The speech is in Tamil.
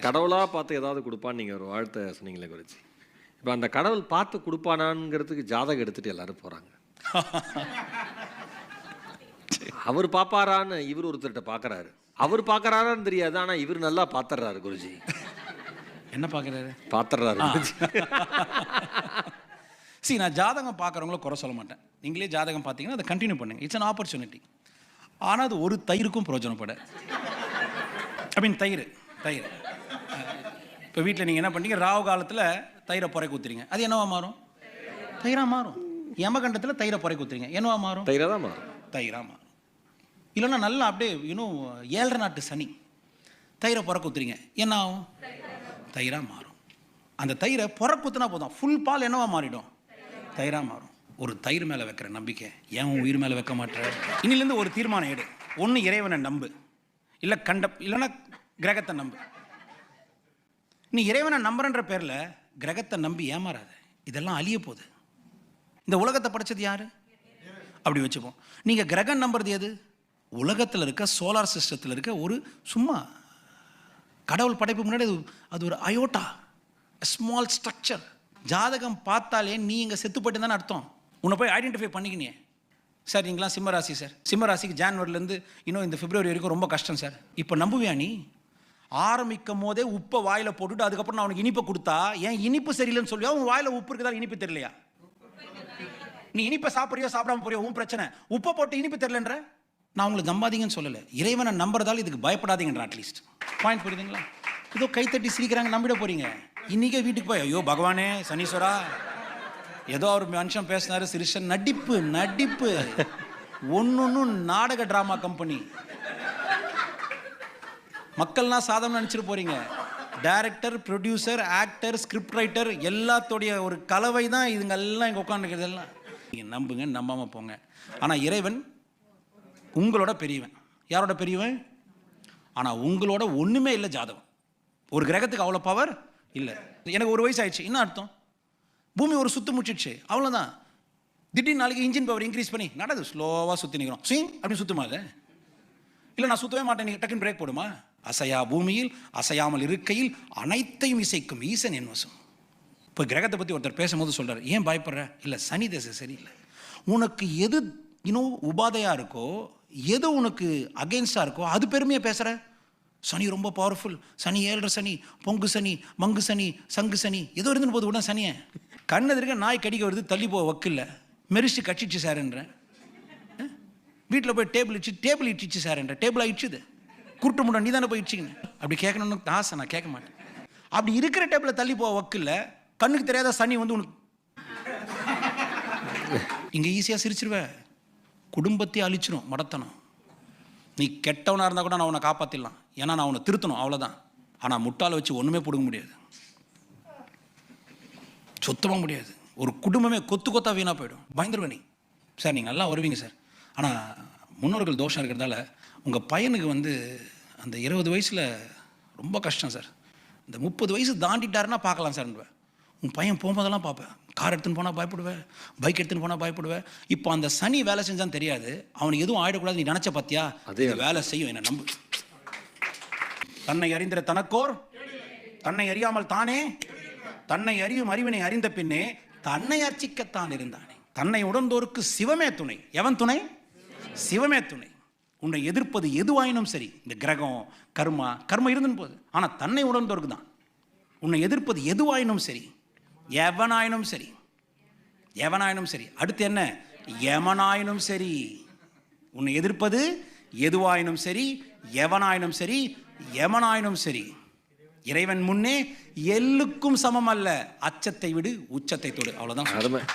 கடவுளாக பார்த்து ஏதாவது கொடுப்பான்னு நீங்கள் ஒரு வாழ்த்தை சொன்னீங்களே குருஜி. இப்போ அந்த கடவுள் பார்த்து கொடுப்பானாங்கிறதுக்கு ஜாதகம் எடுத்துகிட்டு எல்லாரும் போகிறாங்க. அவர் பார்ப்பாரான்னு இவர் ஒருத்தர்கிட்ட பார்க்குறாரு. அவர் பார்க்குறாரான்னு தெரியாது, ஆனால் இவர் நல்லா பார்த்துறாரு குருஜி. என்ன பார்க்குறாரு? பார்த்துறாரு குருஜி. நான் ஜாதகம் பார்க்குறவங்கள குறை சொல்ல மாட்டேன். நீங்களே ஜாதகம் பார்த்தீங்கன்னா அதை கண்டினியூ பண்ணுங்கள். It's an opportunity. ஆனால் அது ஒரு தயிருக்கும் பிரயோஜனப்பட. தயிர் இப்போ வீட்டில் நீங்கள் என்ன பண்ணீங்க, ராவு காலத்தில் தயிரை புரை ஊற்றுறீங்க, அது என்னவா மாறும்? தயிராக மாறும். யமகண்டத்தில் தயிரை புரை ஊற்றுறீங்க, என்னவா மாறும்? தயிராக தான் மாறும். தயிராக மாறும். இல்லைன்னா நல்லா அப்படியே இன்னும் 7.5 நாட்டு சனி தயிரை புரை ஊற்றுறீங்க, என்ன ஆகும்? தயிராக மாறும். அந்த தயிரை புரை ஊற்றுனா போதும், ஃபுல் பால் என்னவா மாறிடும்? தயிராக மாறும். ஒரு தயிர் மேலே வைக்கிற நம்பிக்கை ஏன் உயிர் மேலே வைக்க மாட்டேற? இன்னிலேருந்து ஒரு தீர்மானம் எடு. ஒன்று இறைவனை நம்பு, இல்லை இல்லைன்னா கிரகத்தை நம்பு. நீ இறைவனை நம்புறன்ற பேரில் கிரகத்தை நம்பி ஏமாறாத. இதெல்லாம் அழிய போகுது. இந்த உலகத்தை படைச்சது யாரு? அப்படி வச்சுப்போம். நீங்கள் கிரகம் நம்புறது எது? உலகத்தில் இருக்க சோலார் சிஸ்டத்தில் இருக்க ஒரு சும்மா கடவுள் படைப்பு முன்னாடி அது ஒரு அயோட்டா, ஸ்மால் ஸ்ட்ரக்சர். ஜாதகம் பார்த்தாலே நீ இங்கே செத்து போயிட்டு தானே அர்த்தம். உன்னை போய் ஐடென்டிஃபை பண்ணிக்கினியே. சார் நீங்களாம் சிம்மராசி சார், சிம்மராசிக்கு ஜான்வரிலேருந்து இன்னும் இந்த பிப்ரவரி வரைக்கும் ரொம்ப கஷ்டம் சார். இப்போ நம்புவியா நீ? ஆரம்பிக்கும் போதே உப்பை வாயில் போட்டுட்டு அதுக்கப்புறம் நான் அவனுக்கு இனிப்பை கொடுத்தா ஏன் இனிப்பு சரியில்லைன்னு சொல்லுவியா? உன் வாயில் உப்பு இருக்குதா, இனிப்பு தெரியலையா? நீ இனிப்பை சாப்பிட்றியோ சாப்பிடாம போறியோ உன் பிரச்சனை. உப்பை போட்டு இனிப்பு தெரியலன்ற நான் உங்களுக்கு நம்பாதீங்கன்னு சொல்லலை. இறைவனை நம்புறதால இதுக்கு பயப்படாதீங்கன்ற அட்லீஸ்ட் பாயிண்ட். புரியுதுங்களா? இதோ கைத்தட்டி சிரிக்கிறாங்க, நம்பிட போறீங்க. இன்னைக்கே வீட்டுக்கு போய் ஐயோ பகவானே சனீஸ்வரா ஏதோ ஒரு மனுஷன் பேசினாரு சிரிஷன். நடிப்பு ஒன்னொன்னு நாடக டிராமா கம்பெனி. மக்கள்லாம் சாதாரண நினைச்சிட்டு போறீங்க. Director, producer, actor, script writer எல்லாத்தோடைய ஒரு கலவை தான் இதுங்க எல்லாம் இங்கே உட்காந்துக்கிறதெல்லாம். நீங்கள் நம்புங்க, நம்பாம போங்க. ஆனால் இறைவன் உங்களோட பெரியவன். யாரோட பெரியவன்? ஆனால் உங்களோட ஒன்றுமே இல்லை ஜாதகம். ஒரு கிரகத்துக்கு அவ்வளோ பவர் இல்லை. எனக்கு ஒரு வயசு ஆயிடுச்சு, என்ன அர்த்தம்? பூமி ஒரு சுத்து முடிச்சிடுச்சு, அவ்வளோதான். திடீர்னு நாளைக்கு இன்ஜின் பவர் இன்க்ரீஸ் பண்ணி நடது ஸ்லோவாக சுற்றி நிற்கிறோம், ஸ்விங் அப்படின்னு சுற்றுமா? அது இல்லை நான் சுற்றவே மாட்டேன், நீங்கள் டக்குன்னு பிரேக் போடுமா? அசையா பூமியில் அசையாமல் இருக்கையில் அனைத்தையும் இசைக்கும் ஈசன் என் வசம். இப்போ கிரகத்தை பற்றி ஒருத்தர் பேசும்போது சொல்கிறார், ஏன் பயப்படுற? இல்லை சனி தசை சரியில்லை. உனக்கு எது இன்னும் உபாதையாக இருக்கோ, எது உனக்கு அகெயின்ஸ்டாக இருக்கோ அது பெருமையாக பேசுகிற. சனி ரொம்ப பவர்ஃபுல், சனி 7.5 சனி, பொங்கு சனி, மங்கு சனி, சங்கு சனி, ஏதோ இருந்துன்னு போது உடனே சனியை கண்ணு இருக்க நாய் கடிக்க வருது, தள்ளி போக வக்கில்ல, மெரிச்சு கட்சிச்சு சார்ன்ற. வீட்டில் போய் டேபிள் இட்டுச்சு சார்ன்ற. டேபிள் ஆயிடுச்சுது, குருட்டு முட்டை நீ தானே போய் இடிச்சிக்கணும். அப்படி கேட்கணும்னு ஆசை, நான் கேட்க மாட்டேன். அப்படி இருக்கிற டேபிளை தள்ளி போக வக்கில்ல, கண்ணுக்கு தெரியாத சனி வந்து உனக்கு இங்கே ஈஸியாக சிரிச்சிருவேன். குடும்பத்தை அழிச்சிடும் மடத்தனம். நீ கெட்டவனாக இருந்தால் கூட நான் உன்னை காப்பாற்றிடலாம், ஏன்னா நான் உன்னை திருத்தணும், அவ்வளோதான். ஆனால் முட்டாளை வச்சு ஒன்றுமே பிடுங்க முடியாது, சுத்தமாக முடியாது. ஒரு குடும்பமே கொத்தாக வீணாக போயிடும். பயந்துருவேன் நீ. சார் நீங்கள் நல்லா வருவீங்க சார், ஆனால் முன்னோர்கள் தோஷம் இருக்கிறதால உங்கள் பையனுக்கு வந்து அந்த 20 வயசில் ரொம்ப கஷ்டம் சார். இந்த 30 வயசு தாண்டிட்டாருன்னா பார்க்கலாம் சார்ன்னுவேன். உன் பையன் போகும்போதெல்லாம் பார்ப்பேன். கார் எடுத்துன்னு போனால் பயப்படுவேன், பைக் எடுத்துன்னு போனால் பயப்படுவேன். இப்போ அந்த சனி வேலை செஞ்சான்னு தெரியாது, அவனுக்கு எதுவும் ஆகிடக்கூடாது. நீ நினச்ச பார்த்தியா? அதே வேலை செய்யும், என்ன நம்பு. தன்னை அறிந்திர தனக்கோர் தன்னை அறியாமல் தானே, தன்னை அறியும் அறிவினை அறிந்த பின்னே தன்னை அர்ச்சிக்கத்தான் இருந்தானே. தன்னை உணர்ந்தோருக்கு சிவமே துணை. எவன் துணை? சிவமே துணை. உன்னை எதிர்ப்பது எதுவாயினும் சரி, இந்த கிரகம் கர்ம இருந்துன்னு போகுது, ஆனால் தன்னை உணர்ந்தோருக்கு தான். உன்னை எதிர்ப்பது எதுவாயினும் சரி, எவனாயினும் சரி. அடுத்து என்ன? எவனாயினும் சரி. உன்னை எதிர்ப்பது எதுவாயினும் சரி, எவனாயினும் சரி, எவனாயினும் சரி. இறைவன் முன்னே எல்லுக்கும் சமம் அல்ல. அச்சத்தை விடு, உச்சத்தை தொடு. அவ்வளவுதான்.